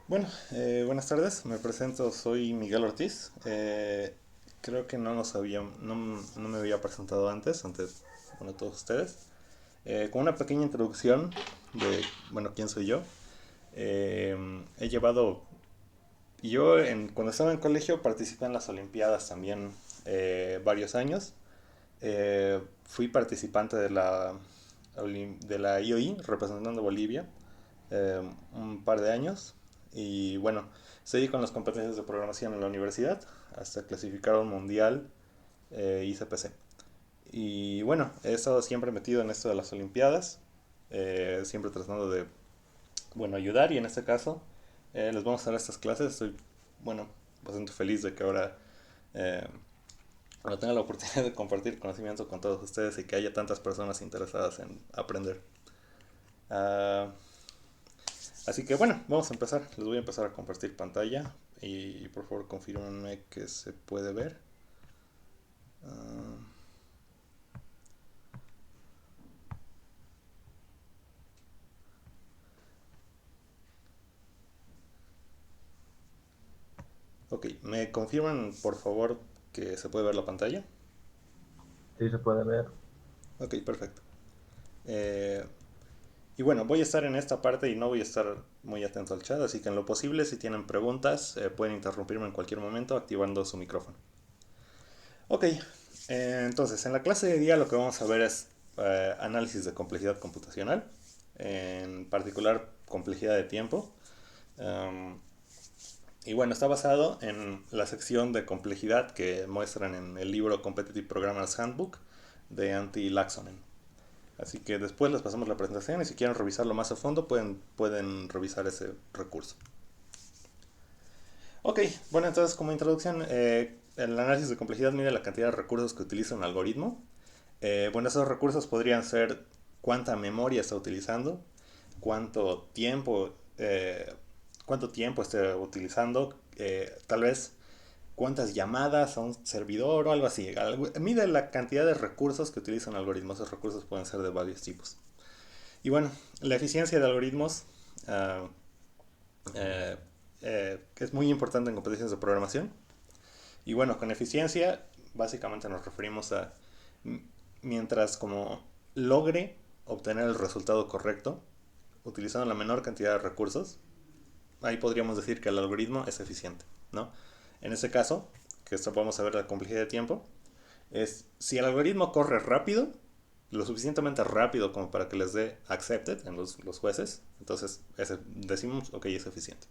Buenas tardes, me presento, soy Miguel Ortiz. Creo que no me había presentado ante, todos ustedes. Con una pequeña introducción de, quién soy yo. He llevado, cuando estaba en colegio participé en las Olimpiadas también varios años. Fui participante de la IOI representando a Bolivia un par de años y seguí con las competencias de programación en la universidad hasta clasificar a un mundial ICPC. Y he estado siempre metido en esto de las Olimpiadas, siempre tratando de, ayudar y en este caso les vamos a dar estas clases. Estoy, bueno, bastante feliz de que eh, ahora tenga la oportunidad de compartir conocimiento con todos ustedes y que haya tantas personas interesadas en aprender. Ah, Así que vamos a empezar. Les voy a empezar a compartir pantalla y por favor confírmenme que se puede ver. Ah, ok, ¿me confirman por favor que se puede ver la pantalla? Sí, se puede ver. Ok, perfecto. Eh, voy a estar en esta parte y no voy a estar muy atento al chat, así que en lo posible si tienen preguntas pueden interrumpirme en cualquier momento activando su micrófono. Ok, entonces en la clase de día lo que vamos a ver es análisis de complejidad computacional, en particular complejidad de tiempo. Um, está basado en la sección de complejidad que muestran en el libro Competitive Programmers Handbook de Antti Laaksonen. Así que después les pasamos la presentación y si quieren revisarlo más a fondo pueden revisar ese recurso. Ok, entonces como introducción, el análisis de complejidad mide la cantidad de recursos que utiliza un algoritmo. Esos recursos podrían ser cuánta memoria está utilizando, cuánto tiempo, eh, cuánto tiempo esté utilizando, tal vez cuántas llamadas a un servidor o algo así. Mide la cantidad de recursos que utiliza un algoritmo. Esos recursos pueden ser de varios tipos. Y la eficiencia de algoritmos uh, eh, es muy importante en competiciones de programación. Y con eficiencia básicamente nos referimos a mientras como logre obtener el resultado correcto utilizando la menor cantidad de recursos, ahí podríamos decir que el algoritmo es eficiente, ¿no? En ese caso, que esto vamos a ver la complejidad de tiempo, es si el algoritmo corre rápido, lo suficientemente rápido como para que les dé accepted en los jueces, entonces decimos, ok, es eficiente.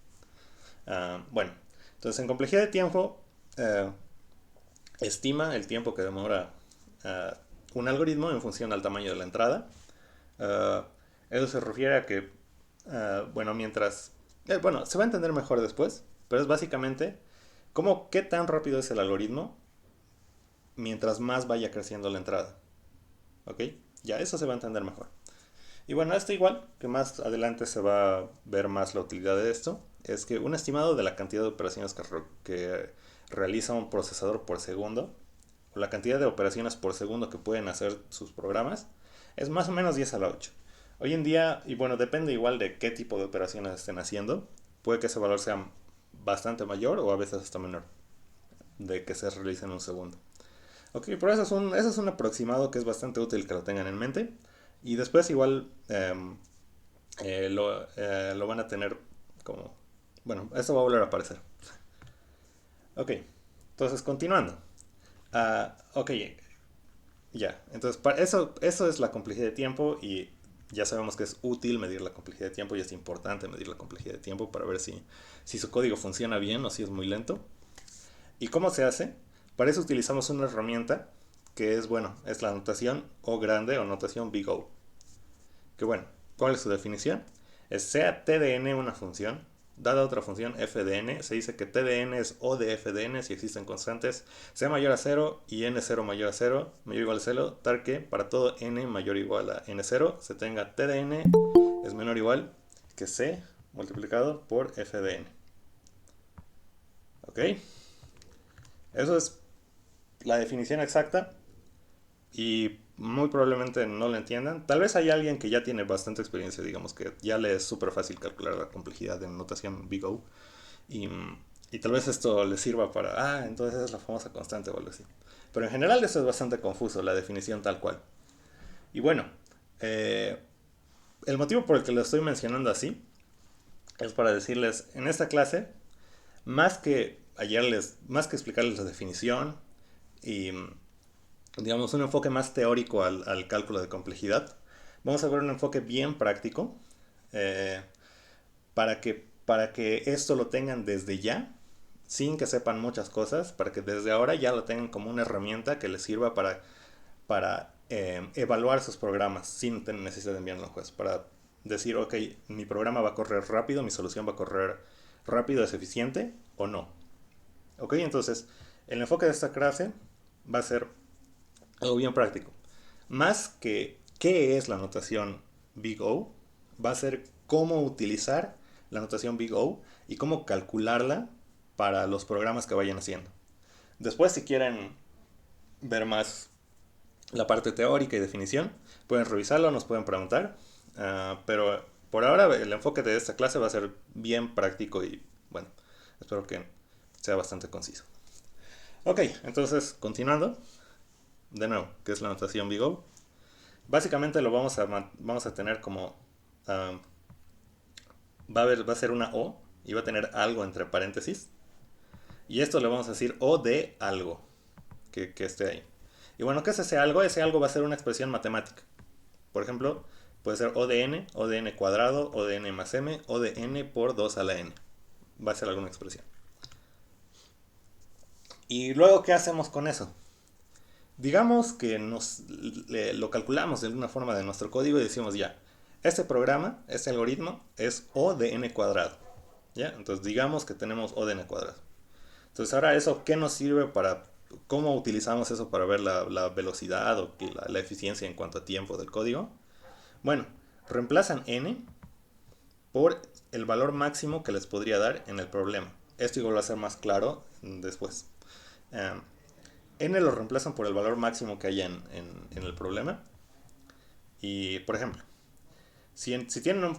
Entonces en complejidad de tiempo, uh, estima el tiempo que demora un algoritmo en función al tamaño de la entrada. Uh, Eso se refiere a que, mientras... se va a entender mejor después, pero es básicamente qué tan rápido es el algoritmo mientras más vaya creciendo la entrada. ¿Ok? Ya eso se va a entender mejor. Y esto igual, que más adelante se va a ver más la utilidad de esto, es que un estimado de la cantidad de operaciones que realiza un procesador por segundo, o la cantidad de operaciones por segundo que pueden hacer sus programas, es más o menos 10 a la 8. Hoy en día, depende igual de qué tipo de operaciones estén haciendo, puede que ese valor sea bastante mayor o a veces hasta menor de que se realice en un segundo. Ok, pero eso es un aproximado que es bastante útil que lo tengan en mente. Y después igual lo van a tener como... Esto va a volver a aparecer. Ok, entonces continuando. Ok, ya. Entonces, eso es la complejidad de tiempo y ya sabemos que es útil medir la complejidad de tiempo y es importante medir la complejidad de tiempo para ver si su código funciona bien o si es muy lento. ¿Y cómo se hace? Para eso utilizamos una herramienta que es, es la notación O grande o notación Big O. Que ¿cuál es su definición? Es sea tdn una función, dada otra función fdn, se dice que tdn es O de fdn si existen constantes c mayor a 0 y n0 mayor a 0, mayor o igual a 0, tal que para todo n mayor o igual a n0 se tenga tdn es menor o igual que c multiplicado por fdn. ¿Ok? Eso es la definición exacta. Y muy probablemente no lo entiendan. Tal vez hay alguien que ya tiene bastante experiencia, digamos que ya le es súper fácil calcular la complejidad de notación Big O. Y, y tal vez esto le sirva para, entonces es la famosa constante o algo así. Pero en general eso es bastante confuso, la definición tal cual. Y bueno, eh, el motivo por el que lo estoy mencionando así es para decirles, en esta clase, más que explicarles la definición y, digamos, un enfoque más teórico al cálculo de complejidad, vamos a ver un enfoque bien práctico eh, para que esto lo tengan desde ya, sin que sepan muchas cosas, para que desde ahora ya lo tengan como una herramienta que les sirva para evaluar sus programas sin tener necesidad de enviarlo a un juez, para decir, ok, mi programa va a correr rápido, mi solución va a correr rápido, es eficiente o no. Ok, entonces el enfoque de esta clase va a ser algo bien práctico. Más que qué es la notación Big O, va a ser cómo utilizar la notación Big O y cómo calcularla para los programas que vayan haciendo. Después, si quieren ver más la parte teórica y definición, pueden revisarlo, nos pueden preguntar. Pero por ahora el enfoque de esta clase va a ser bien práctico y bueno, espero que sea bastante conciso. Ok, entonces continuando, de nuevo, ¿qué es la notación Big O? Básicamente lo vamos a tener como va a ser una O y va a tener algo entre paréntesis. Y esto le vamos a decir O de algo que esté ahí. Y bueno, ¿qué es ese algo? Ese algo va a ser una expresión matemática. Por ejemplo, puede ser O de n cuadrado, O de n más m, O de n por 2 a la n. Va a ser alguna expresión. ¿Y luego qué hacemos con eso? Digamos que lo calculamos de alguna forma de nuestro código y decimos ya, este programa, este algoritmo es O de n cuadrado. ¿Ya? Entonces digamos que tenemos O de n cuadrado. Entonces ahora eso, ¿qué nos sirve para, cómo utilizamos eso para ver la velocidad o la eficiencia en cuanto a tiempo del código? Bueno, reemplazan n por el valor máximo que les podría dar en el problema. Esto igual va a ser más claro después. Um, n lo reemplazan por el valor máximo que haya en el problema. Y, por ejemplo, si tienen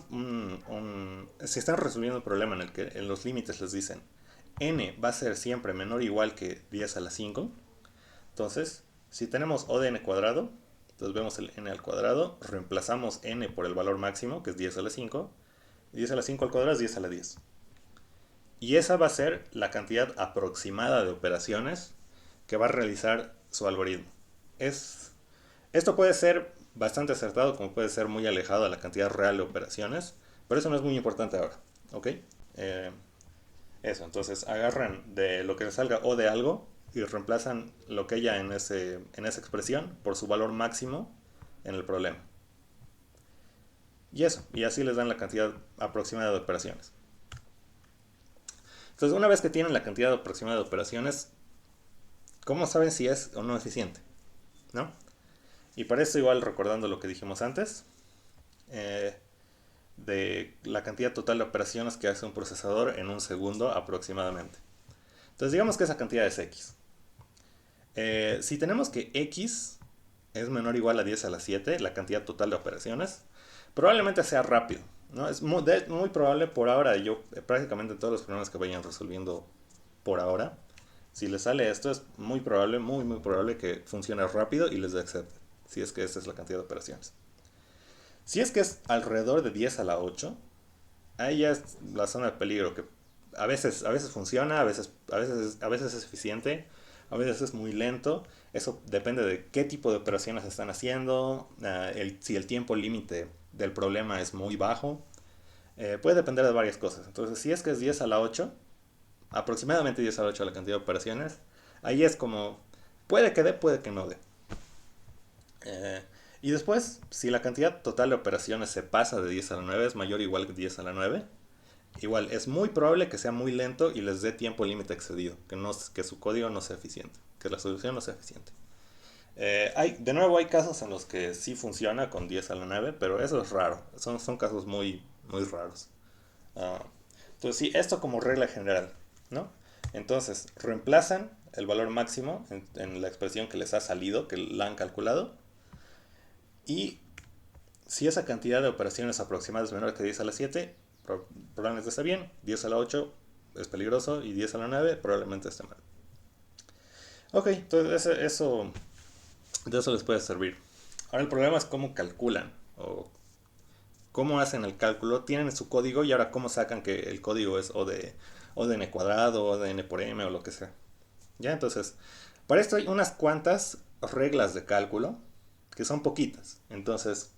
si están resolviendo un problema en el que en los límites les dicen n va a ser siempre menor o igual que 10 a la 5, entonces, si tenemos O de n cuadrado, entonces vemos el n al cuadrado, reemplazamos n por el valor máximo, que es 10 a la 5, 10 a la 5 al cuadrado es 10 a la 10. Y esa va a ser la cantidad aproximada de operaciones que va a realizar su algoritmo. Esto puede ser bastante acertado, como puede ser muy alejado de la cantidad real de operaciones, pero eso no es muy importante ahora. ¿Ok? Eh, entonces agarran de lo que les salga O de algo y reemplazan lo que haya en esa expresión por su valor máximo en el problema. Y así les dan la cantidad aproximada de operaciones. Entonces, una vez que tienen la cantidad aproximada de operaciones, ¿cómo saben si es o no eficiente? ¿No? Y para eso, igual recordando lo que dijimos antes, de la cantidad total de operaciones que hace un procesador en un segundo aproximadamente. Entonces, digamos que esa cantidad es X. Si tenemos que X es menor o igual a 10 a la 7, la cantidad total de operaciones, probablemente sea rápido. ¿No? Es muy probable por ahora, prácticamente todos los problemas que vayan resolviendo por ahora, si les sale esto, es muy probable, muy probable que funcione rápido y les dé accept, si es que esta es la cantidad de operaciones. Si es que es alrededor de 10 a la 8, ahí ya es la zona de peligro, que a veces funciona, a veces es eficiente, a veces es muy lento. Eso depende de qué tipo de operaciones están haciendo, si el tiempo límite del problema es muy bajo. Puede depender de varias cosas. Entonces, si es que es 10 a la 8, aproximadamente 10 a la 8 la cantidad de operaciones, ahí es como, puede que dé, puede que no dé. Y después, si la cantidad total de operaciones se pasa de 10 a la 9, es mayor o igual que 10 a la 9, igual es muy probable que sea muy lento y les dé tiempo límite excedido, que su código no sea eficiente, que la solución no sea eficiente. De nuevo, hay casos en los que sí funciona con 10 a la 9, pero eso es raro, son casos muy raros. Uh, entonces, sí, esto como regla general, ¿no? Entonces, reemplazan el valor máximo en la expresión que les ha salido, que la han calculado, Y si esa cantidad de operaciones aproximadas es menor que 10 a la 7, probablemente está bien. 10 a la 8 es peligroso y 10 a la 9 probablemente esté mal. Ok, entonces de eso les puede servir. Ahora el problema es cómo calculan o cómo hacen el cálculo. Tienen su código y ahora cómo sacan que el código es o de n cuadrado o de n por m o lo que sea. Ya, entonces, para esto hay unas cuantas reglas de cálculo que son poquitas. Entonces,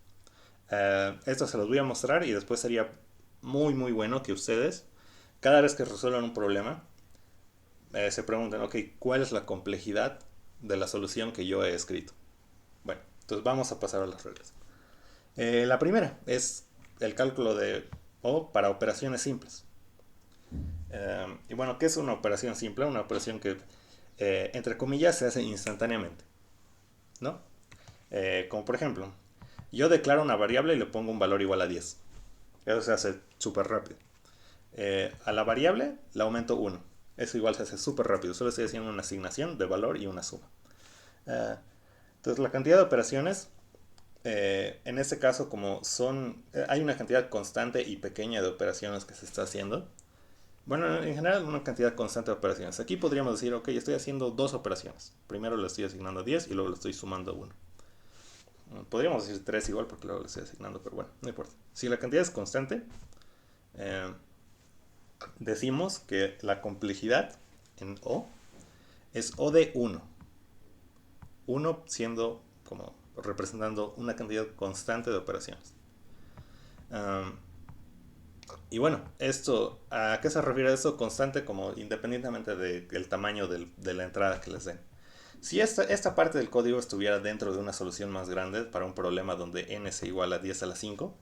esto se los voy a mostrar y después sería muy bueno que ustedes, cada vez que resuelvan un problema, se pregunten, ok, ¿cuál es la complejidad de la solución que yo he escrito? Bueno, entonces vamos a pasar a las reglas. La primera es el cálculo de O para operaciones simples. Y bueno, ¿qué es una operación simple? Una operación que, entre comillas, se hace instantáneamente, ¿no? Como por ejemplo, yo declaro una variable y le pongo un valor igual a 10. Eso se hace súper rápido. A la variable le aumento 1. Eso igual se hace súper rápido. Solo estoy haciendo una asignación de valor y una suma. Entonces la cantidad de operaciones, en este caso como hay una cantidad constante y pequeña de operaciones que se está haciendo. Bueno, en general una cantidad constante de operaciones. Aquí podríamos decir, ok, estoy haciendo dos operaciones. Primero le estoy asignando 10 y luego le estoy sumando 1. Podríamos decir 3 igual porque luego le estoy asignando, pero bueno, no importa. Si la cantidad es constante, eh, decimos que la complejidad en O es O de 1. 1 siendo como representando una cantidad constante de operaciones. Y bueno, ¿a qué se refiere esto? Constante como independientemente del tamaño de la entrada que les den. Si esta parte del código estuviera dentro de una solución más grande para un problema donde n se iguala a 10 a la 5,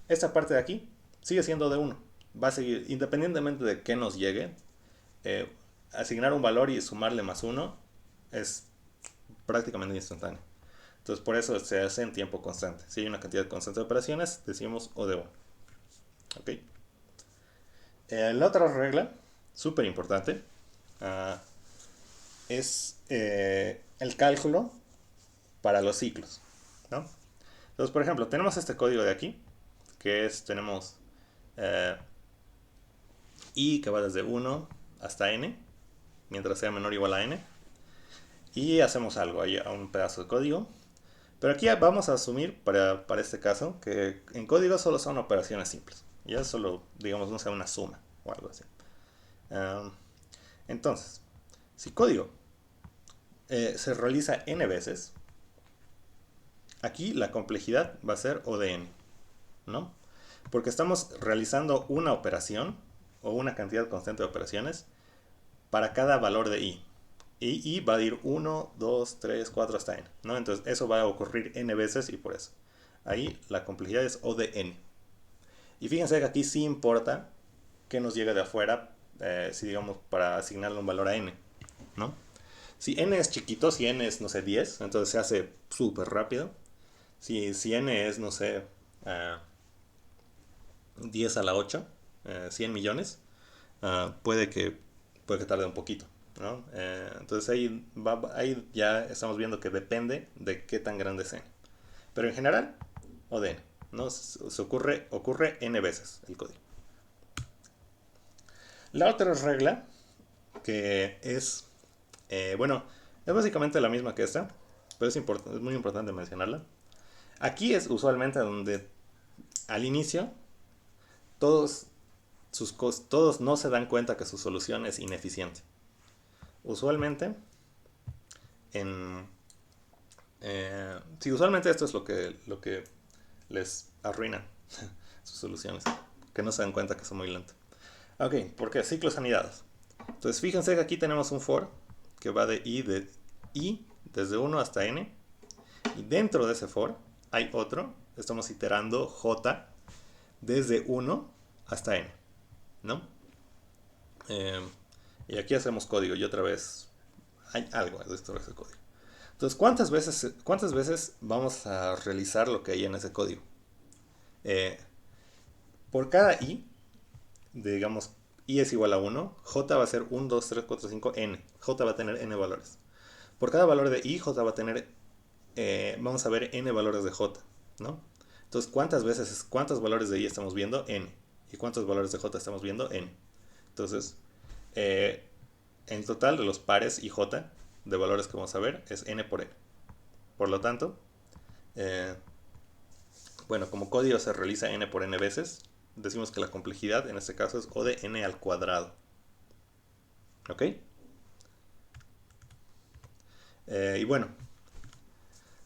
esta parte de aquí sigue siendo de 1. Va a seguir, independientemente de qué nos llegue, asignar un valor y sumarle más 1 es prácticamente instantáneo. Entonces por eso se hace en tiempo constante. Si hay una cantidad constante de operaciones, decimos O de 1. ¿Ok? La otra regla, súper importante, es el cálculo para los ciclos, ¿no? Entonces, por ejemplo, tenemos este código de aquí, tenemos i que va desde 1 hasta n, mientras sea menor o igual a n, y hacemos algo ahí a un pedazo de código. Pero aquí vamos a asumir, para este caso, que en código solo son operaciones simples. Ya solo, digamos, no sea una suma o algo así. Entonces, si código se realiza n veces, aquí la complejidad va a ser O de n, ¿no? Porque estamos realizando una operación o una cantidad constante de operaciones para cada valor de i. Y i va a ir 1, 2, 3, 4 hasta n, ¿no? Entonces eso va a ocurrir n veces y por eso. Ahí la complejidad es O de n. Y fíjense que aquí sí importa que nos llegue de afuera, si digamos para asignarle un valor a n, ¿no? Si n es chiquito, si n es, no sé, 10, entonces se hace súper rápido. Si n es, no sé, 10 a la 8, 100 millones, puede que tarde un poquito, ¿no? Entonces ahí ya estamos viendo que depende de qué tan grande es n. Pero en general, O de n, ¿no? Ocurre n veces el código. La otra regla, que es, bueno, es básicamente la misma que esta, pero es muy importante mencionarla. Aquí es usualmente donde al inicio todos todos no se dan cuenta que su solución es ineficiente. Usualmente, sí, usualmente esto es lo que les arruina sus soluciones, que no se dan cuenta que son muy lentas. Ok, ¿por qué? Ciclos anidados. Entonces fíjense que aquí tenemos un for que va de i desde 1 hasta n, y dentro de ese for hay otro, estamos iterando j desde 1 hasta n, ¿no? Y aquí hacemos código y otra vez hay algo de esto de ese código. Entonces, ¿cuántas veces vamos a realizar lo que hay en ese código? Por cada i, digamos, i es igual a 1, j va a ser 1, 2, 3, 4, 5, n. J va a tener n valores. Por cada valor de i, j va a tener vamos a ver n valores de j, ¿no? Entonces, ¿cuántos valores de i estamos viendo? N. ¿Y cuántos valores de j estamos viendo? N. Entonces, en total de los pares ij de valores que vamos a ver es n por n. Por lo tanto, bueno, como código se realiza n por n veces, decimos que la complejidad en este caso es O de n al cuadrado. ¿Ok? Y bueno,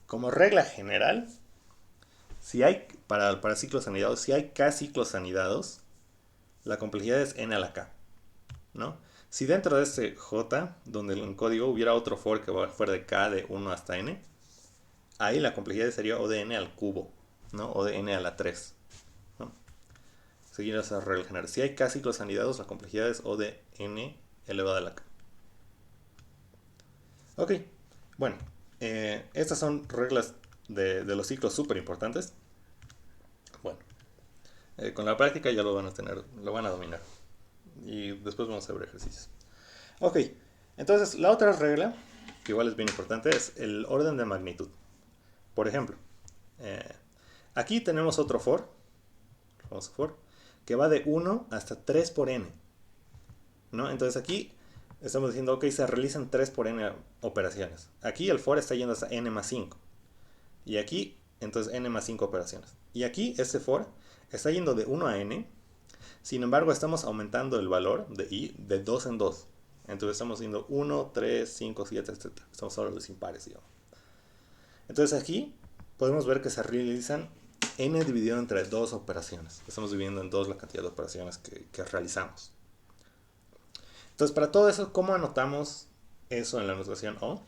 como regla general, si hay, para ciclos anidados, si hay k ciclos anidados, la complejidad es n a la k, ¿no? Si dentro de este j, donde en código hubiera otro for que fuera de k de 1 hasta n, ahí la complejidad sería O de n al cubo, ¿no? O de n a la 3, ¿no? Seguir esa regla general. Si hay k ciclos anidados, la complejidad es O de n elevado a la k. Ok, bueno, estas son reglas de los ciclos súper importantes. Bueno, con la práctica ya lo van a tener, lo van a dominar. Y después vamos a ver ejercicios. Ok, entonces la otra regla, que igual es bien importante, es el orden de magnitud. Por ejemplo, aquí tenemos otro for, famoso for, que va de 1 hasta 3 por n, ¿no? Entonces aquí estamos diciendo, ok, se realizan 3 por n operaciones. Aquí el for está yendo hasta n más 5. Y aquí, entonces n más 5 operaciones. Y aquí este for está yendo de 1 a n. Sin embargo, estamos aumentando el valor de i de 2 en 2. Entonces estamos haciendo 1, 3, 5, 7, etc. Estamos hablando de impares, digamos. Entonces aquí podemos ver que se realizan n dividido entre 2 operaciones. Estamos dividiendo en 2 la cantidad de operaciones que realizamos. Entonces, para todo eso, ¿cómo anotamos eso en la notación O?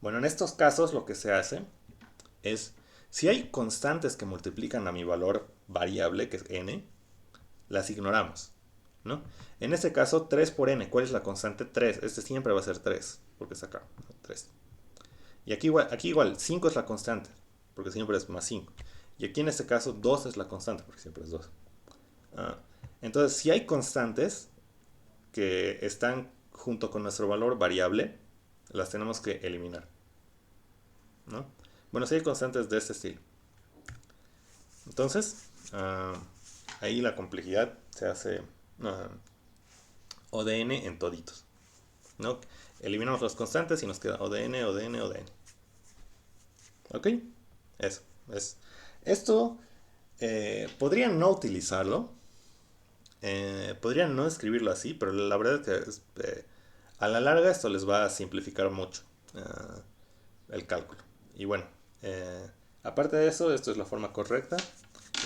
Bueno, en estos casos lo que se hace es, si hay constantes que multiplican a mi valor variable, que es n, las ignoramos, ¿no? En este caso, 3 por n, ¿cuál es la constante? 3. Este siempre va a ser 3, porque es acá, 3. Y aquí igual 5 es la constante, porque siempre es más 5. Y aquí en este caso 2 es la constante, porque siempre es 2. Entonces, si hay constantes que están junto con nuestro valor variable, las tenemos que eliminar, ¿no? Bueno, si hay constantes de este estilo. Entonces, ahí la complejidad se hace O de n en toditos, ¿no? Eliminamos las constantes y nos queda O de n, O de n, O de n. ¿Ok? Eso. Esto podrían no utilizarlo. Podrían no escribirlo así, pero la verdad es que a la larga esto les va a simplificar mucho el cálculo. Y bueno, aparte de eso, esto es la forma correcta.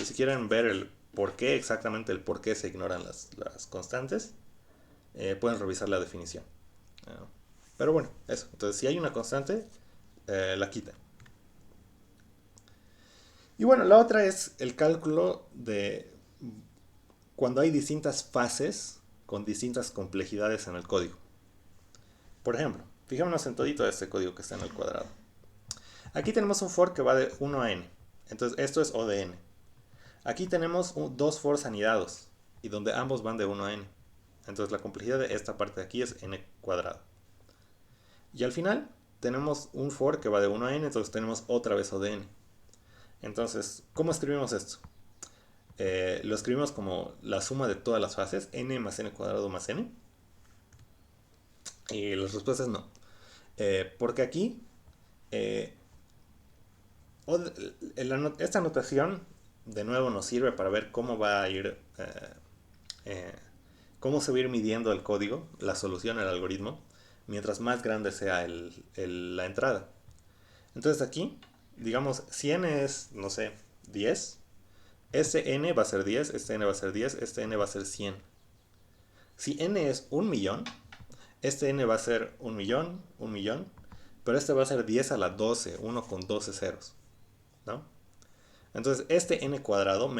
Y si quieren ver el por qué, exactamente el por qué se ignoran las constantes, pueden revisar la definición. Pero bueno, eso. Entonces, si hay una constante, la quitan. Y bueno, la otra es el cálculo de cuando hay distintas fases con distintas complejidades en el código. Por ejemplo, fijémonos en todito este código que está en el cuadrado. Aquí tenemos un for que va de 1 a n. Entonces esto es O de n. Aquí tenemos dos fors anidados, y donde ambos van de 1 a n. Entonces la complejidad de esta parte de aquí es n cuadrado. Y al final tenemos un for que va de 1 a n, entonces tenemos otra vez O de n. Entonces, ¿cómo escribimos esto? Lo escribimos como la suma de todas las fases, n más n cuadrado más n. Y las respuestas no. Porque aquí, esta notación de nuevo nos sirve para ver cómo va a ir, cómo se va a ir midiendo el código, la solución, el algoritmo, mientras más grande sea la entrada. Entonces aquí, digamos, si n es, no sé, 10, este n va a ser 10, este n va a ser 10, este n va a ser 100. Si n es 1.000.000, este n va a ser 1.000.000, pero este va a ser 10 a la 12, 1 con 12 ceros, ¿no? Entonces este n cuadrado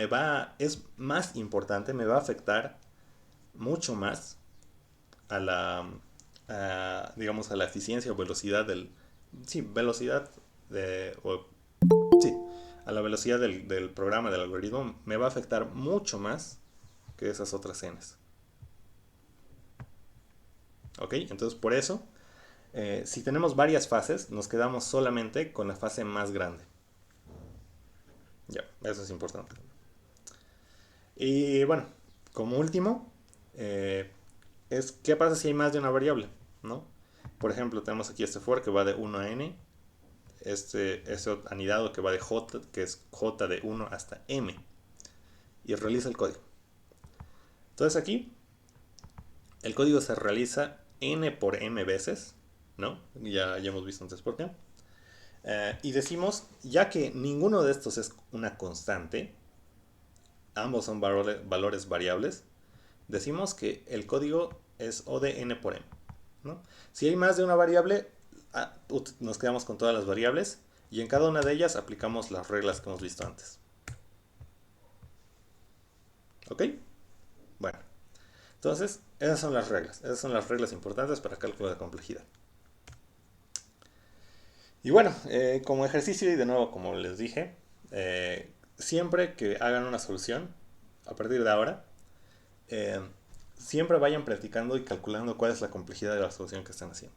es más importante, me va a afectar mucho más a digamos, a la eficiencia o velocidad a la velocidad del programa, del algoritmo, me va a afectar mucho más que esas otras n's. ¿Ok? Entonces por eso Si tenemos varias fases, nos quedamos solamente con la fase más grande. Ya, eso es importante. Y bueno, como último, es qué pasa si hay más de una variable, ¿no? Por ejemplo, tenemos aquí este for que va de 1 a n, este anidado que va de j, que es j de 1 hasta m, y realiza el código. Entonces aquí, el código se realiza n por m veces, ¿no? Ya hemos visto antes por qué. Y decimos, ya que ninguno de estos es una constante, ambos son valores variables, decimos que el código es O de n por m, ¿no? Si hay más de una variable, nos quedamos con todas las variables y en cada una de ellas aplicamos las reglas que hemos visto antes. ¿Ok? Bueno, entonces esas son las reglas importantes para cálculo de complejidad. Y bueno, como ejercicio y de nuevo como les dije, siempre que hagan una solución, a partir de ahora, eh, siempre vayan practicando y calculando cuál es la complejidad de la solución que están haciendo.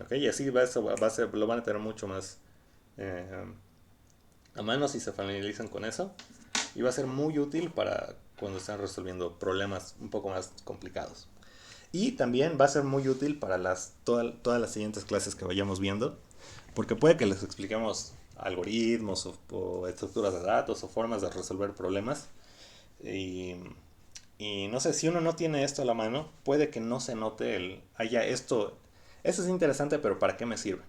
¿Ok? Y así lo van a tener mucho más eh, a mano si se familiarizan con eso. Y va a ser muy útil para cuando estén resolviendo problemas un poco más complicados. Y también va a ser muy útil para todas las siguientes clases que vayamos viendo, porque puede que les expliquemos algoritmos o estructuras de datos o formas de resolver problemas. Y, y no sé, si uno no tiene esto a la mano, puede que no se note esto es interesante, pero ¿para qué me sirve?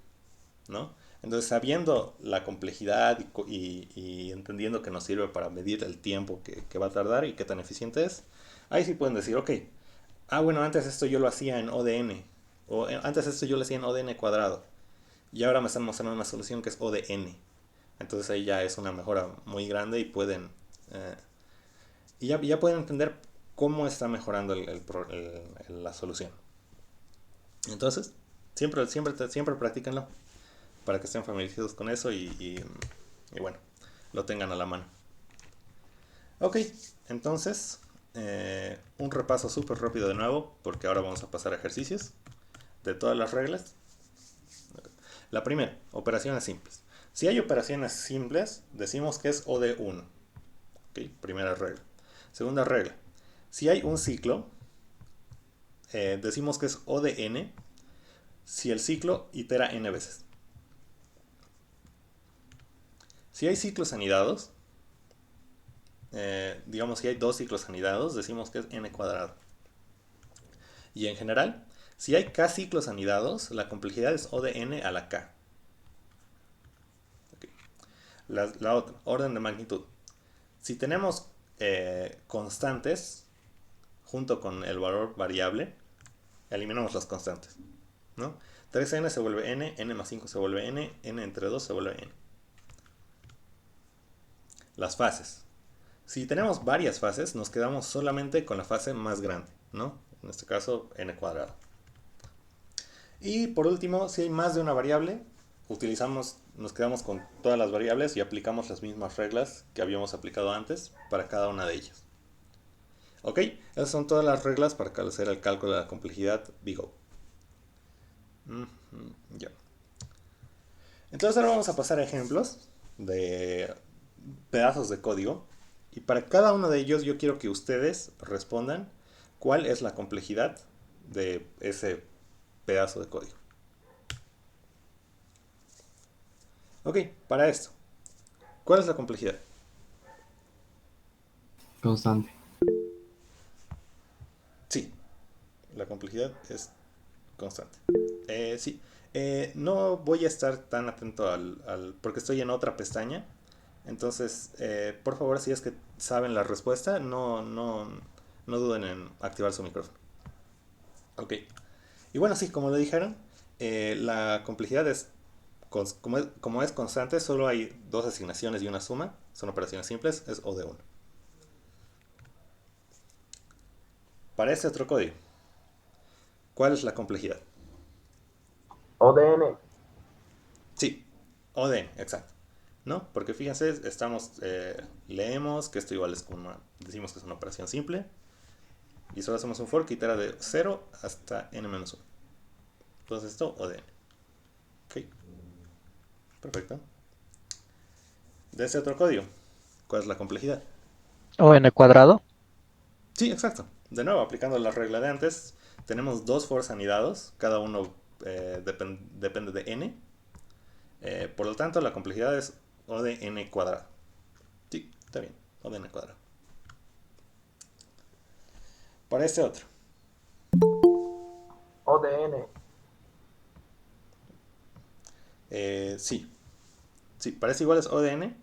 ¿No? Entonces, sabiendo la complejidad y entendiendo que nos sirve para medir el tiempo que va a tardar y qué tan eficiente es, ahí sí pueden decir, ok, bueno, antes esto yo lo hacía en ODN, o antes esto yo lo hacía en ODN cuadrado, y ahora me están mostrando una solución que es ODN. Entonces ahí ya es una mejora muy grande y eh, ya pueden entender cómo está mejorando la solución. Entonces, siempre practíquenlo para que estén familiarizados con eso y bueno, lo tengan a la mano. Ok, entonces, un repaso súper rápido de nuevo, porque ahora vamos a pasar a ejercicios de todas las reglas. La primera, operaciones simples. Si hay operaciones simples, decimos que es O de 1. ¿Ok? Primera regla. Segunda regla, si hay un ciclo, decimos que es O de n si el ciclo itera n veces. Si hay ciclos anidados, digamos si hay dos ciclos anidados, decimos que es n cuadrado. Y en general, si hay k ciclos anidados, la complejidad es O de n a la k. Okay. La otra, orden de magnitud. Si tenemos constantes junto con el valor variable, eliminamos las constantes, ¿no? 3n se vuelve n más 5 se vuelve n entre 2 se vuelve n. Las fases. Si tenemos varias fases, nos quedamos solamente con la fase más grande, ¿no? En este caso, n cuadrado. Y por último, si hay más de una variable, nos quedamos con todas las variables y aplicamos las mismas reglas que habíamos aplicado antes para cada una de ellas. Ok, esas son todas las reglas para hacer el cálculo de la complejidad Big O. Ya. Entonces ahora vamos a pasar a ejemplos de pedazos de código. Y para cada uno de ellos yo quiero que ustedes respondan cuál es la complejidad de ese pedazo de código. Ok, para esto, ¿cuál es la complejidad? Constante. Sí, la complejidad es constante. Sí, no voy a estar tan atento porque estoy en otra pestaña. Entonces, por favor, si es que saben la respuesta, no duden en activar su micrófono. Ok. Y bueno, sí, como lo dijeron, la complejidad es, como es constante, solo hay dos asignaciones y una suma. Son operaciones simples, es O de 1. Para este otro código, ¿cuál es la complejidad? ODN. Sí, O de n, exacto. ¿No? Porque fíjense, leemos que esto igual es decimos que es una operación simple. Y solo hacemos un for que itera de 0 hasta n-1. Entonces esto o de n. Ok, perfecto. De ese otro código, ¿cuál es la complejidad? O n cuadrado. Sí, exacto. De nuevo, aplicando la regla de antes, tenemos dos fors anidados, cada uno depende de n. Por lo tanto, la complejidad es O de n cuadrado. Sí, está bien, O de n cuadrado. Para este otro, O de n. sí, sí, parece igual es O de n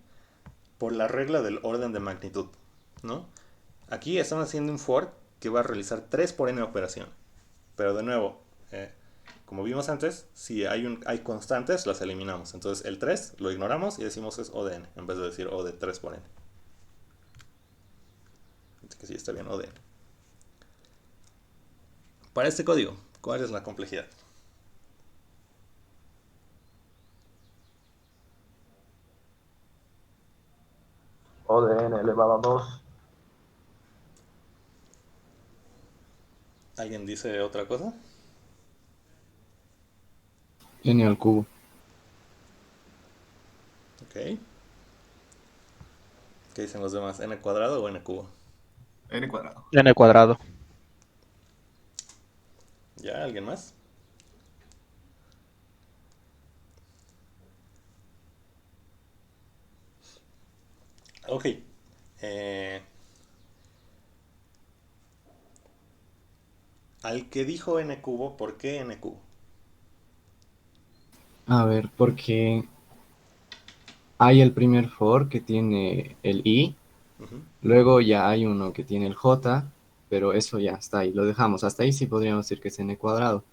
por la regla del orden de magnitud, ¿no? Aquí estamos haciendo un for que va a realizar 3 por n operaciones. Pero de nuevo, eh, como vimos antes, si hay constantes, las eliminamos. Entonces el 3 lo ignoramos y decimos es O de n, en vez de decir O de 3 por n. Así que sí, está bien, O de n. Para este código, ¿cuál es la complejidad? O de n elevado a 2. ¿Alguien dice otra cosa? N al cubo. Ok. ¿Qué dicen los demás? ¿N cuadrado o n cubo? N cuadrado. N cuadrado. ¿Ya? ¿Alguien más? Ok. Eh, al que dijo n cubo, ¿por qué n cubo? A ver, porque hay el primer for que tiene el i, Ujú. luego ya hay uno que tiene el j, pero eso ya está ahí, lo dejamos. Hasta ahí sí podríamos decir que es n cuadrado.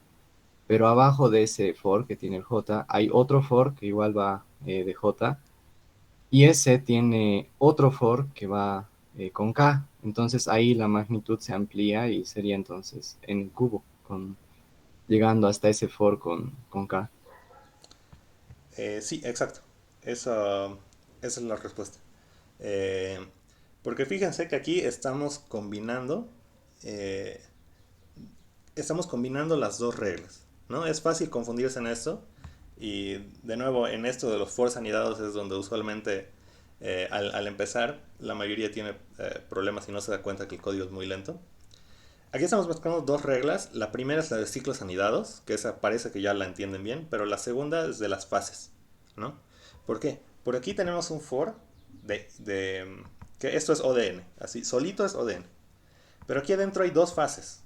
Pero abajo de ese for que tiene el j, hay otro for que igual va de j, y ese tiene otro for que va con k. Entonces ahí la magnitud se amplía y sería entonces n cubo, llegando hasta ese for con k. Sí, exacto. Esa, esa es la respuesta. Eh, porque fíjense que aquí eh, estamos combinando las dos reglas, ¿no? Es fácil confundirse en esto. Y de nuevo, en esto de los for anidados es donde usualmente al empezar la mayoría tiene problemas y no se da cuenta que el código es muy lento. Aquí estamos mezclando dos reglas. La primera es la de ciclos anidados, que esa parece que ya la entienden bien, pero la segunda es de las fases, ¿no? ¿Por qué? Por aquí tenemos un for que esto es O de n, así, solito es O de n. Pero aquí adentro hay dos fases.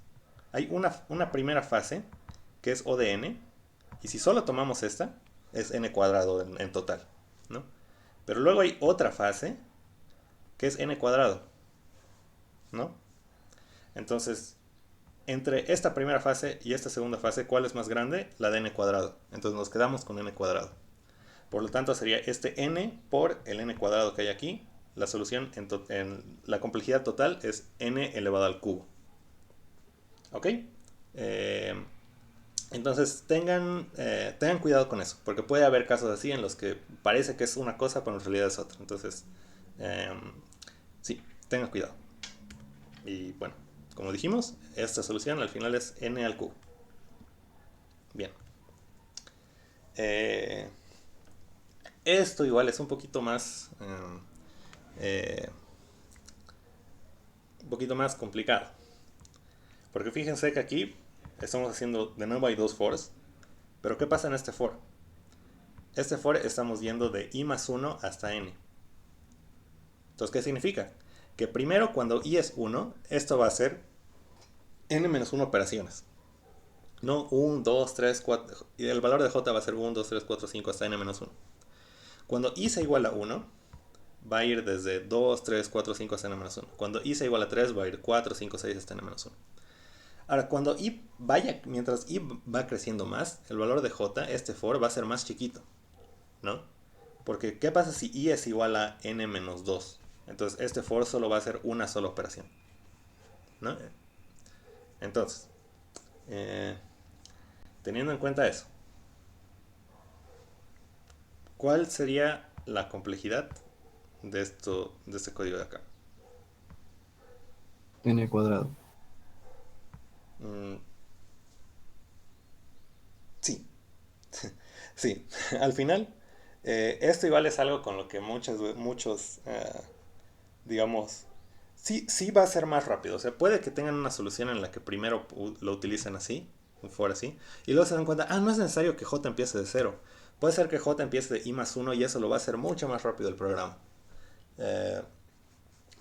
Hay una primera fase, que es O de n, y si solo tomamos esta, es n cuadrado en total, ¿no? Pero luego hay otra fase, que es n cuadrado, ¿no? Entonces, entre esta primera fase y esta segunda fase, ¿cuál es más grande? La de n cuadrado. Entonces nos quedamos con n cuadrado. Por lo tanto, sería este n por el n cuadrado que hay aquí. La solución en la complejidad total es n elevado al cubo. ¿Ok? Eh, entonces tengan cuidado con eso, porque puede haber casos así en los que parece que es una cosa, pero en realidad es otra. Entonces, eh, sí, tengan cuidado. Y bueno, como dijimos, esta solución al final es n al cubo. Bien. Eh, esto igual es un poquito más... eh, un poquito más complicado. Porque fíjense que aquí estamos haciendo, de nuevo hay dos fors. Pero ¿qué pasa en este for? Este for estamos yendo de i más 1 hasta n. Entonces, ¿qué significa? Que primero cuando i es 1, esto va a ser n menos 1 operaciones. No 1, 2, 3, 4. Y el valor de j va a ser 1, 2, 3, 4, 5 hasta n menos 1. Cuando i sea igual a 1, va a ir desde 2, 3, 4, 5 hasta n menos 1. Cuando i sea igual a 3, va a ir 4, 5, 6 hasta n menos 1. Ahora, mientras i va creciendo más, el valor de j, este for, va a ser más chiquito, ¿no? Porque, ¿qué pasa si i es igual a n menos 2? Entonces, este for solo va a ser una sola operación, ¿no? Entonces, eh, teniendo en cuenta eso, ¿cuál sería la complejidad de este código de acá? N cuadrado. Mm, Sí, al final, esto igual es algo con lo que muchos, digamos, sí, sí va a ser más rápido. O sea, puede que tengan una solución en la que primero lo utilicen así, fuera así, y luego se dan cuenta, no es necesario que J empiece de cero. Puede ser que J empiece de I más uno y eso lo va a hacer mucho más rápido el programa. Eh,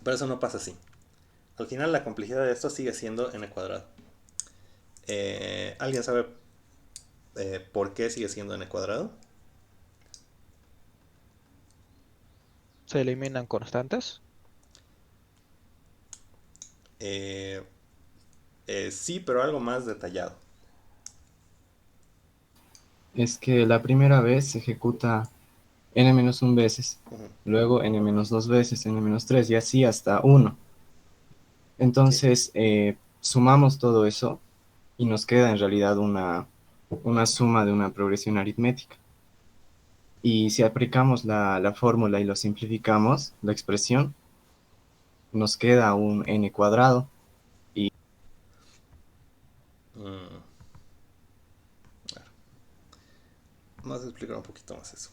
pero eso no pasa así. Al final la complejidad de esto sigue siendo n cuadrado. ¿Alguien sabe por qué sigue siendo n cuadrado? Se eliminan constantes. Eh, sí, pero algo más detallado. Es que la primera vez se ejecuta n-1 veces, Ujú. luego n-2 veces, n-3 y así hasta 1. Sí. Entonces, sumamos todo eso y nos queda en realidad una suma de una progresión aritmética. Y si aplicamos la fórmula y lo simplificamos, la expresión, nos queda un n cuadrado. Y Mm, vamos a explicar un poquito más eso.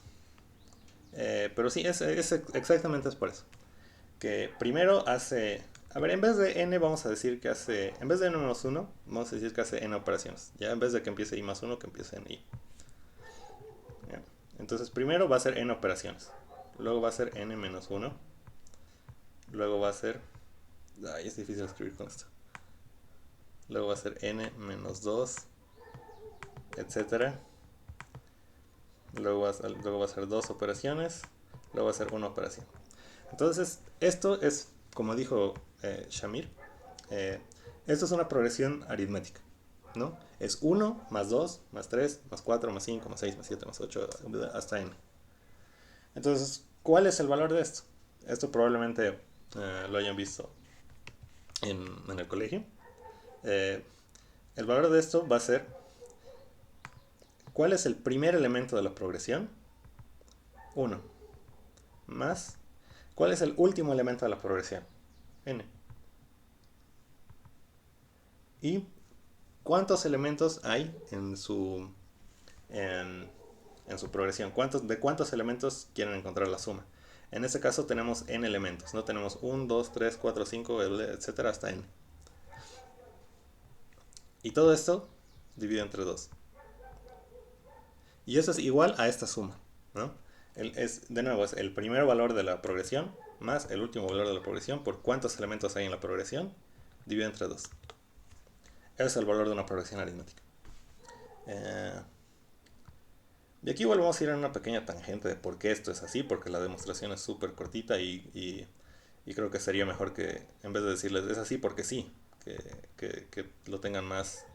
Pero sí, exactamente es por eso. Que primero hace... A ver, en vez de n vamos a decir que hace... En vez de n menos 1, vamos a decir que hace n operaciones. Ya en vez de que empiece i más 1, que empiece en i. ¿Ya? Entonces primero va a ser n operaciones. Luego va a ser n menos 1. Luego va a ser... Ay, es difícil escribir con esto. Luego va a ser n menos 2, etcétera. Luego va a ser dos operaciones. Luego va a ser una operación. Entonces, esto es, como dijo Shamir, eh, esto es una progresión aritmética, ¿no? Es uno más 2 más 3 más 4 más 5 más 6 más 7 más 8 hasta n. Entonces, ¿cuál es el valor de esto? Esto probablemente lo hayan visto en el colegio. Eh, el valor de esto va a ser, ¿cuál es el primer elemento de la progresión? Uno. Más, ¿cuál es el último elemento de la progresión? N. ¿Y cuántos elementos hay en, en su progresión? ¿De cuántos elementos quieren encontrar la suma? En este caso tenemos n elementos, no tenemos 1, 2, 3, 4, 5, etcétera, hasta n. Y todo esto dividido entre 2. Y eso es igual a esta suma, ¿no? De nuevo, es el primer valor de la progresión más el último valor de la progresión por cuántos elementos hay en la progresión dividido entre 2. Ese es el valor de una progresión aritmética. Eh, y aquí volvemos a ir en una pequeña tangente de por qué esto es así, porque la demostración es súper cortita y creo que sería mejor que, en vez de decirles es así porque sí, que lo tengan más,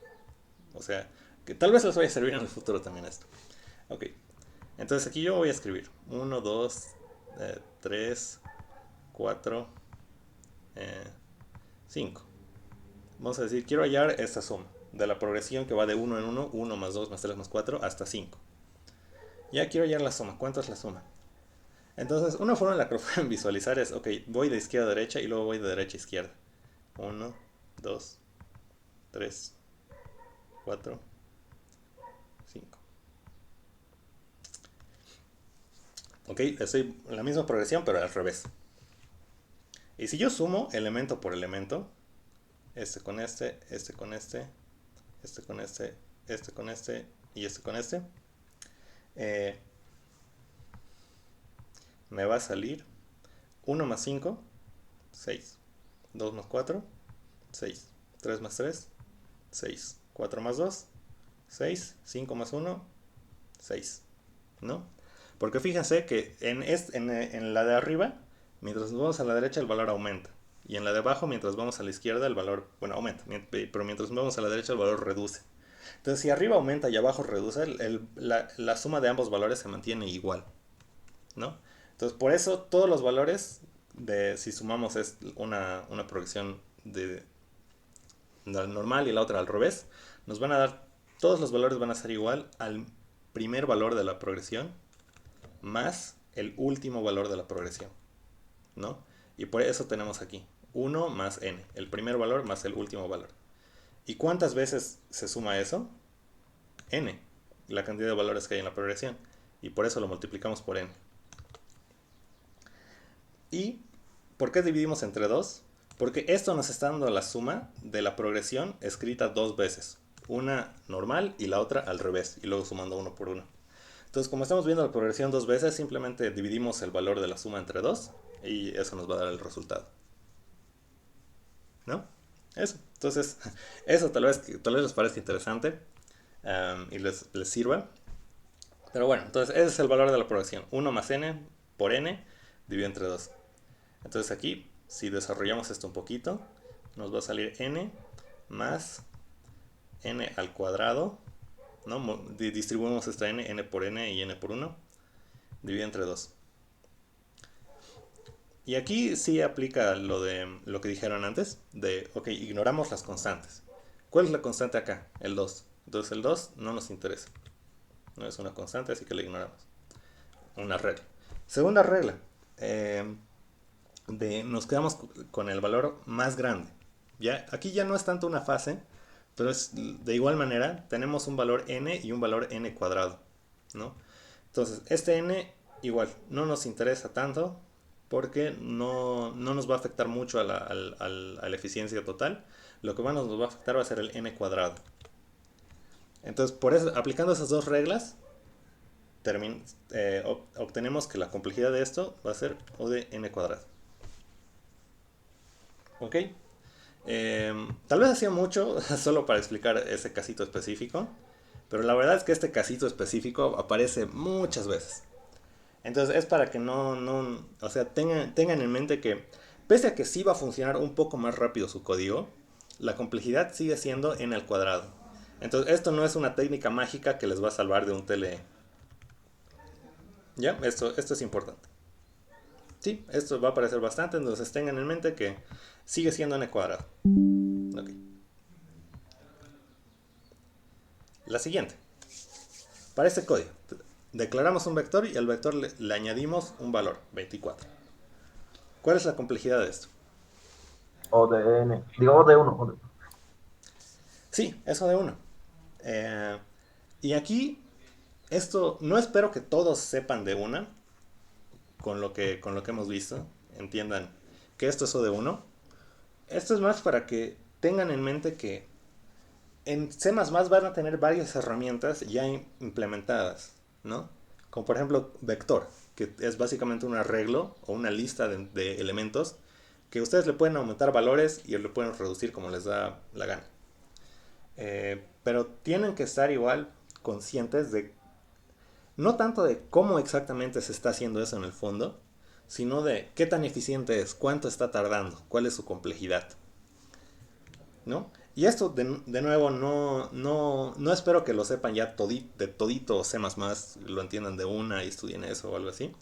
o sea, que tal vez les vaya a servir en el futuro también esto. Ok, entonces aquí yo voy a escribir 1, 2, 3, 4, 5. Vamos a decir, quiero hallar esta suma de la progresión que va de 1 en 1, 1 más 2 más 3 más 4 hasta 5. Ya quiero hallar la suma. ¿Cuánto es la suma? Entonces, una forma en la que lo pueden visualizar es, ok, voy de izquierda a derecha y luego voy de derecha a izquierda. 1, 2, 3, 4, 5. Ok, estoy en la misma progresión, pero al revés. Y si yo sumo elemento por elemento, este con este con este con este con este y este con este, eh, me va a salir 1 más 5, 6. 2 más 4, 6. 3 más 3, 6. 4 más 2, 6. 5 más 1, 6. ¿No? Porque fíjense que en la de arriba, mientras nos vamos a la derecha, el valor aumenta. Y en la de abajo, mientras vamos a la izquierda, el valor, bueno, aumenta. Pero mientras vamos a la derecha, el valor reduce. Entonces, si arriba aumenta y abajo reduce, la suma de ambos valores se mantiene igual, ¿no? Entonces, por eso todos los valores, si sumamos es una progresión de la normal y la otra al revés, nos van a dar, todos los valores van a ser igual al primer valor de la progresión más el último valor de la progresión, ¿no? Y por eso tenemos aquí 1 más n, el primer valor más el último valor. ¿Y cuántas veces se suma eso? N. la cantidad de valores que hay en la progresión. Y por eso lo multiplicamos por n. ¿Y por qué dividimos entre 2? Porque esto nos está dando la suma de la progresión escrita dos veces. Una normal y la otra al revés. Y luego sumando uno por uno. Entonces, como estamos viendo la progresión dos veces, simplemente dividimos el valor de la suma entre 2 y eso nos va a dar el resultado. ¿No? Eso. Entonces, eso tal vez les parezca interesante y les sirva. Pero bueno, entonces ese es el valor de la progresión. 1 más n por n dividido entre 2. Entonces aquí, si desarrollamos esto un poquito, nos va a salir n más n al cuadrado, ¿no? Distribuimos esta n por n y n por 1, dividido entre 2. Y aquí sí aplica lo que dijeron antes, de, ok, ignoramos las constantes. ¿Cuál es la constante acá? El 2. Entonces el 2 no nos interesa. No es una constante, así que la ignoramos. Una regla. Segunda regla. Nos quedamos con el valor más grande. ¿Ya? Aquí ya no es tanto una fase, pero es de igual manera tenemos un valor n y un valor n cuadrado, ¿no? Entonces este n igual no nos interesa tanto porque no nos va a afectar mucho a la eficiencia total. Lo que más nos va a afectar va a ser el n cuadrado. Entonces, por eso, aplicando esas dos reglas, obtenemos que la complejidad de esto va a ser O de n cuadrado. ¿Ok? Tal vez hacía mucho solo para explicar ese casito específico, pero la verdad es que este casito específico aparece muchas veces. Entonces es para que o sea, tengan en mente que pese a que sí va a funcionar un poco más rápido su código, la complejidad sigue siendo n al cuadrado. Entonces esto no es una técnica mágica que les va a salvar de un TLE. ¿Ya? Esto es importante. Sí, esto va a aparecer bastante, entonces tengan en mente que sigue siendo n cuadrado. Ok. La siguiente. Para este código, declaramos un vector y al vector le añadimos un valor, 24. ¿Cuál es la complejidad de esto? O de n. Digo O de 1. Sí, eso de 1. Y aquí, esto no espero que todos sepan de una, con lo que hemos visto, entiendan que esto es O de 1. Esto es más para que tengan en mente que en C++ van a tener varias herramientas ya implementadas, ¿no? Como por ejemplo vector, que es básicamente un arreglo o una lista de elementos que ustedes le pueden aumentar valores y le pueden reducir como les da la gana. Pero tienen que estar igual conscientes de, no tanto de cómo exactamente se está haciendo eso en el fondo, sino de qué tan eficiente es, cuánto está tardando, cuál es su complejidad, ¿no? Y esto, de nuevo, no espero que lo sepan ya de todito C++, lo entiendan de una y estudien eso o algo así.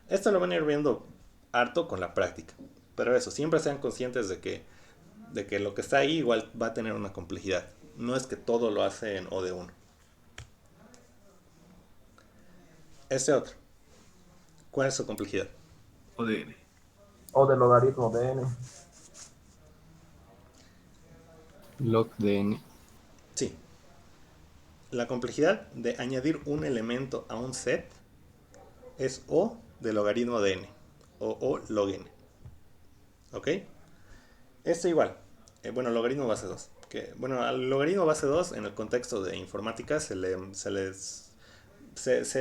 Esto lo van a ir viendo harto con la práctica. Pero eso, siempre sean conscientes de que lo que está ahí igual va a tener una complejidad. No es que todo lo hace en O de 1. Este otro. ¿Cuál es su complejidad? O de n. O del logaritmo de n. Log de n. Sí. La complejidad de añadir un elemento a un set es O del logaritmo de n. O O log n. ¿Ok? Esto igual. Bueno, logaritmo base 2. Bueno, al logaritmo base 2 en el contexto de informática se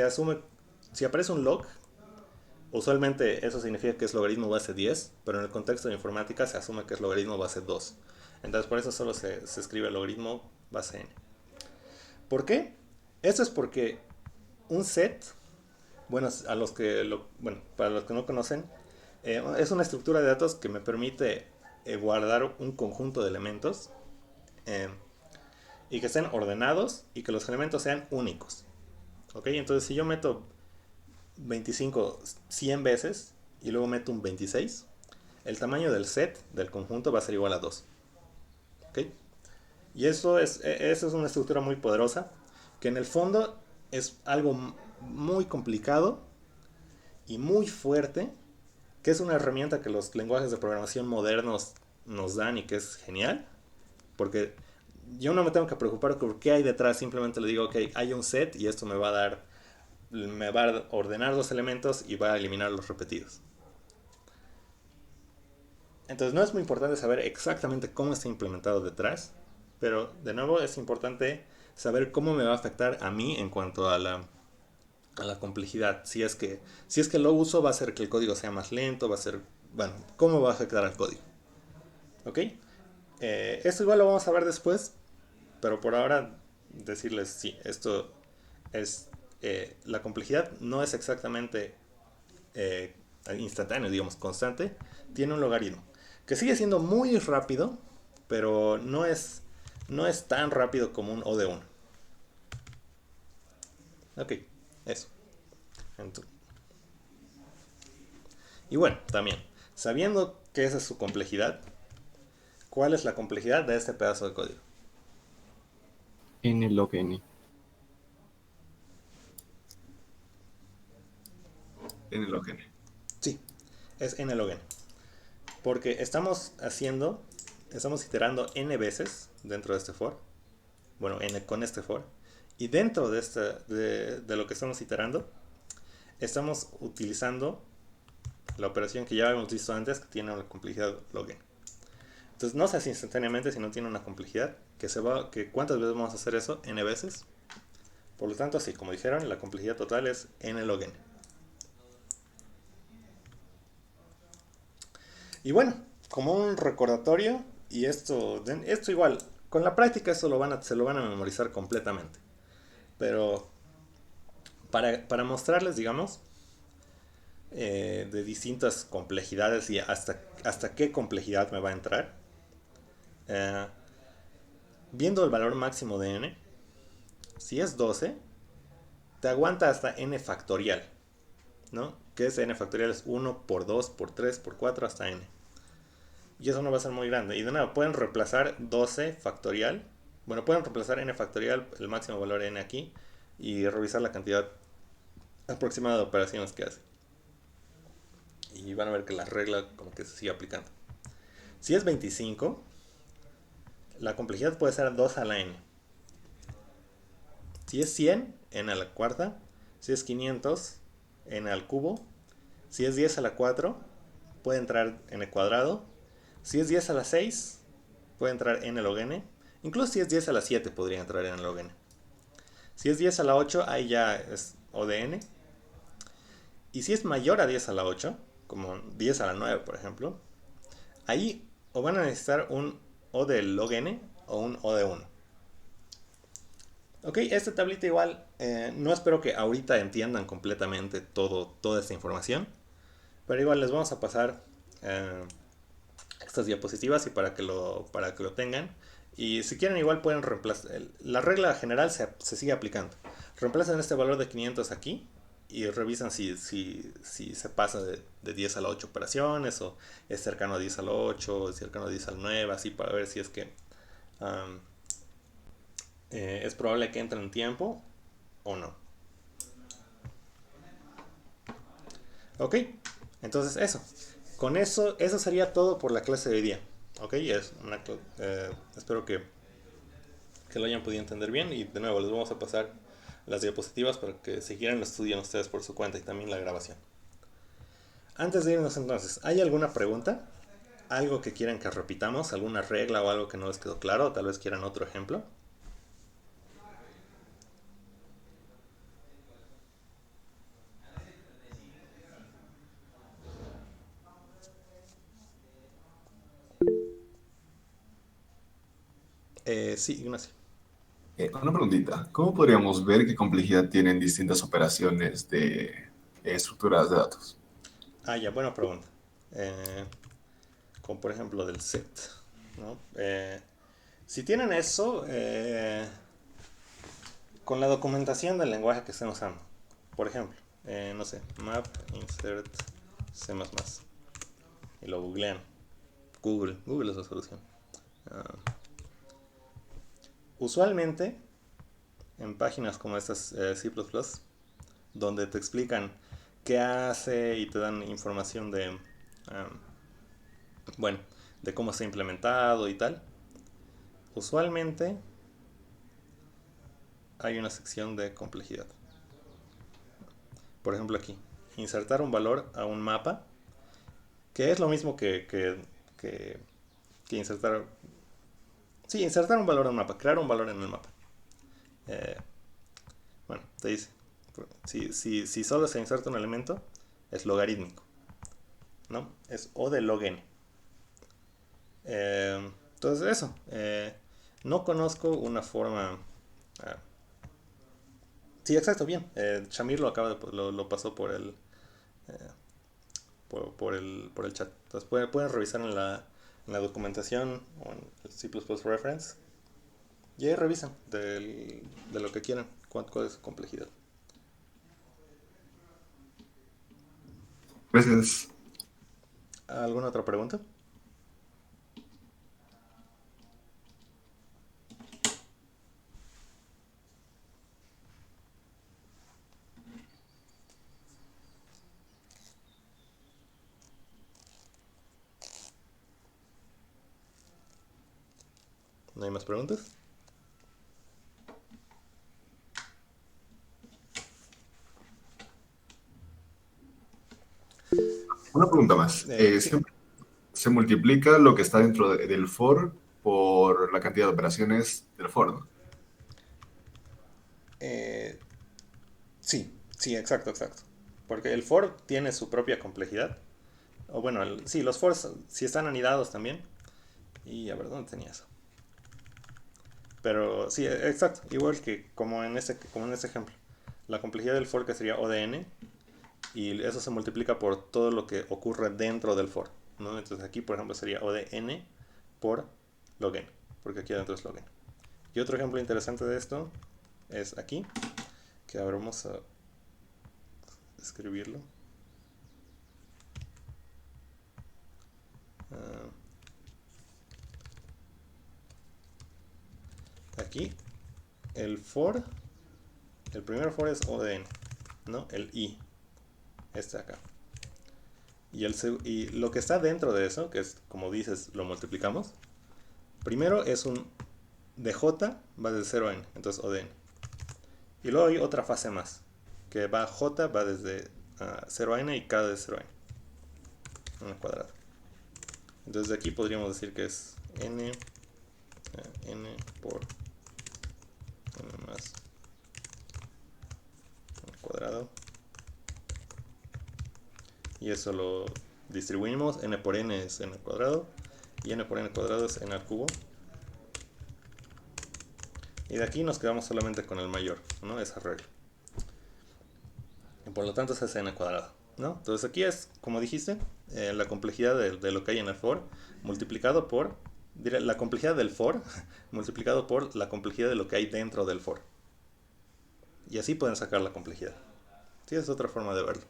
asume, si aparece un log, usualmente eso significa que es logaritmo base 10, pero en el contexto de informática se asume que es logaritmo base 2. Entonces por eso solo se escribe logaritmo base n. ¿Por qué? Esto es porque un set, bueno, para los que no conocen, es una estructura de datos que me permite guardar un conjunto de elementos y que estén ordenados y que los elementos sean únicos. ¿Ok? Entonces si yo meto 25 100 veces y luego meto un 26, el tamaño del set del conjunto va a ser igual a 2. ¿Ok? Y eso es una estructura muy poderosa que en el fondo es algo muy complicado y muy fuerte, que es una herramienta que los lenguajes de programación modernos nos dan y que es genial, porque yo no me tengo que preocupar por qué hay detrás, simplemente le digo, ok, hay un set y esto me va a dar, me va a ordenar los elementos y va a eliminar los repetidos. Entonces no es muy importante saber exactamente cómo está implementado detrás, pero de nuevo es importante saber cómo me va a afectar a mí en cuanto a la complejidad. Si es que lo uso, va a hacer que el código sea más lento, va a ser, bueno, cómo va a afectar al código. ¿Ok? Esto igual lo vamos a ver después, pero por ahora decirles, sí, esto es, la complejidad no es exactamente instantáneo, digamos, constante, tiene un logaritmo, que sigue siendo muy rápido, pero no es tan rápido como un O de 1. Ok, eso. Y bueno, también, sabiendo que esa es su complejidad, ¿cuál es la complejidad de este pedazo de código? N log n. En el OGN. Sí, es n log n. Porque estamos iterando n veces dentro de este for. Bueno, n con este for. Y dentro de lo que estamos iterando, estamos utilizando la operación que ya habíamos visto antes, que tiene una complejidad log n. Entonces no se hace instantáneamente, sino tiene una complejidad que ¿cuántas veces vamos a hacer eso? N veces. Por lo tanto, sí, como dijeron, la complejidad total es n log n. Y bueno, como un recordatorio, y esto igual, con la práctica esto se lo van a memorizar completamente. Pero para mostrarles, digamos, de distintas complejidades y hasta qué complejidad me va a entrar, viendo el valor máximo de n, si es 12, te aguanta hasta n factorial, ¿no? Que es n factorial es 1 por 2 por 3 por 4 hasta n. Y eso no va a ser muy grande. Y de nuevo, pueden reemplazar 12 factorial. Bueno, pueden reemplazar n factorial, el máximo valor n aquí, y revisar la cantidad aproximada de operaciones que hace. Y van a ver que la regla como que se sigue aplicando. Si es 25, la complejidad puede ser 2 a la n. Si es 100, n a la cuarta. Si es 500, n al cubo. Si es 10 a la 4, puede entrar n cuadrado. Si es 10 a la 6, puede entrar n log n. Incluso si es 10 a la 7, podría entrar n log n. Si es 10 a la 8, ahí ya es O de n. Y si es mayor a 10 a la 8, como 10 a la 9, por ejemplo, ahí o van a necesitar un O de log n o un O de 1. Ok, esta tablita igual, no espero que ahorita entiendan completamente toda esta información, pero igual les vamos a pasar estas diapositivas y para que lo tengan. Y si quieren igual pueden reemplazar, la regla general se sigue aplicando. Reemplazan este valor de 500 aquí y revisan si se pasa de 10 a la 8 operaciones o es cercano a 10 a la 8 o es cercano a 10 a la 9, así para ver si es que es probable que entre en tiempo o no. Ok, entonces eso. Con eso sería todo por la clase de hoy día. Ok, espero que lo hayan podido entender bien. Y de nuevo les vamos a pasar las diapositivas para que siguieran el estudio ustedes por su cuenta y también la grabación. Antes de irnos entonces, ¿hay alguna pregunta? ¿Algo que quieran que repitamos? ¿Alguna regla o algo que no les quedó claro? ¿O tal vez quieran otro ejemplo? Sí, Ignacio. Una preguntita. ¿Cómo podríamos ver qué complejidad tienen distintas operaciones de estructuras de datos? Ya, buena pregunta. Como por ejemplo del set, ¿no? Si tienen eso, con la documentación del lenguaje que estén usando, por ejemplo, no sé, map insert C++, y lo googlean. Google es la solución. Usualmente, en páginas como estas C++, donde te explican qué hace y te dan información bueno, de cómo está implementado y tal, usualmente hay una sección de complejidad. Por ejemplo aquí, insertar un valor a un mapa, que es lo mismo que insertar... Sí, insertar un valor a un mapa, crear un valor en el mapa. Bueno, te dice, si solo se inserta un elemento, es logarítmico, ¿no? Es O de log n. Entonces eso, no conozco una forma... sí, exacto, bien. Shamir lo pasó por el por el chat. Entonces pueden revisar en la documentación o en el C++ reference y ahí revisan de lo que quieran, cuál es su complejidad. Gracias. ¿Alguna otra pregunta? ¿No hay más preguntas? Una pregunta más. Sí. Se multiplica lo que está dentro del for por la cantidad de operaciones del for, ¿no? Sí, exacto. Porque el for tiene su propia complejidad. O bueno, sí, los fors sí están anidados también. Y a ver, ¿dónde tenía eso? Pero sí, exacto. Igual que como en este ejemplo. La complejidad del for que sería O de n. Y eso se multiplica por todo lo que ocurre dentro del for, ¿no? Entonces aquí, por ejemplo, sería O de n por log n. Porque aquí adentro es log n. Y otro ejemplo interesante de esto es aquí. Que ahora vamos a escribirlo. Aquí el primer for es O de n, ¿no? El i, este acá. Y lo que está dentro de eso, que es como dices, lo multiplicamos. Primero es un de j va de 0 a n, entonces O de n. Y luego hay otra fase más, que j va desde 0 a n y k de 0 a n, en el cuadrado. Entonces de aquí podríamos decir que es n por n más al cuadrado. Y eso lo distribuimos, n por n es n al cuadrado, y n por n al cuadrado es n al cubo. Y de aquí nos quedamos solamente con el mayor, ¿no? Esa regla. Y por lo tanto es n al cuadrado, ¿no? Entonces aquí es, como dijiste, la complejidad de lo que hay en el for, multiplicado por, la complejidad del for, multiplicado por la complejidad de lo que hay dentro del for. Y así pueden sacar la complejidad. Sí, es otra forma de verlo.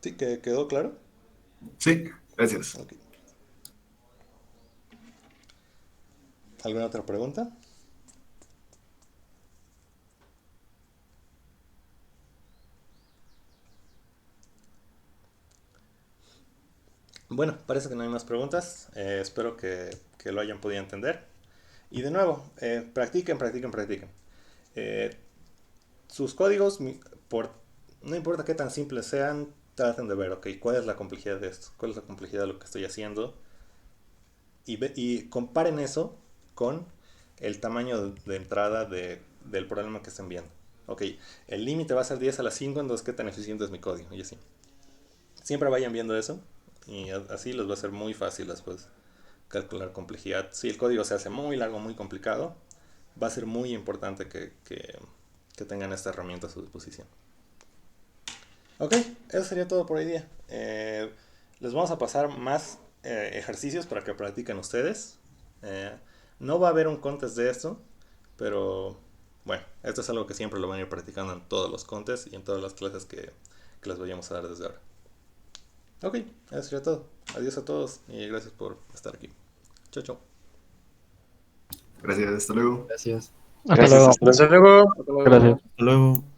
¿Sí? ¿Quedó claro? Sí, gracias. Okay. ¿Alguna otra pregunta? Bueno, parece que no hay más preguntas. Espero que lo hayan podido entender. Y de nuevo, practiquen. Sus códigos, no importa qué tan simples sean, traten de ver, ok, cuál es la complejidad de esto, cuál es la complejidad de lo que estoy haciendo. Y comparen eso con el tamaño de entrada del problema que estén viendo. Ok, el límite va a ser 10 a la 5, entonces qué tan eficiente es mi código, y así. Siempre vayan viendo eso, y así les va a ser muy fácil después calcular complejidad. Si el código se hace muy largo, muy complicado, va a ser muy importante que tengan esta herramienta a su disposición. Ok, eso sería todo por hoy día. Les vamos a pasar más ejercicios para que practiquen ustedes. No va a haber un contest de esto, pero bueno, esto es algo que siempre lo van a ir practicando en todos los contests y en todas las clases que les vayamos a dar desde ahora. Ok, eso sería todo. Adiós a todos y gracias por estar aquí. Chao. Gracias, hasta luego. Gracias. Hasta luego. Hasta luego. Gracias. Hasta luego.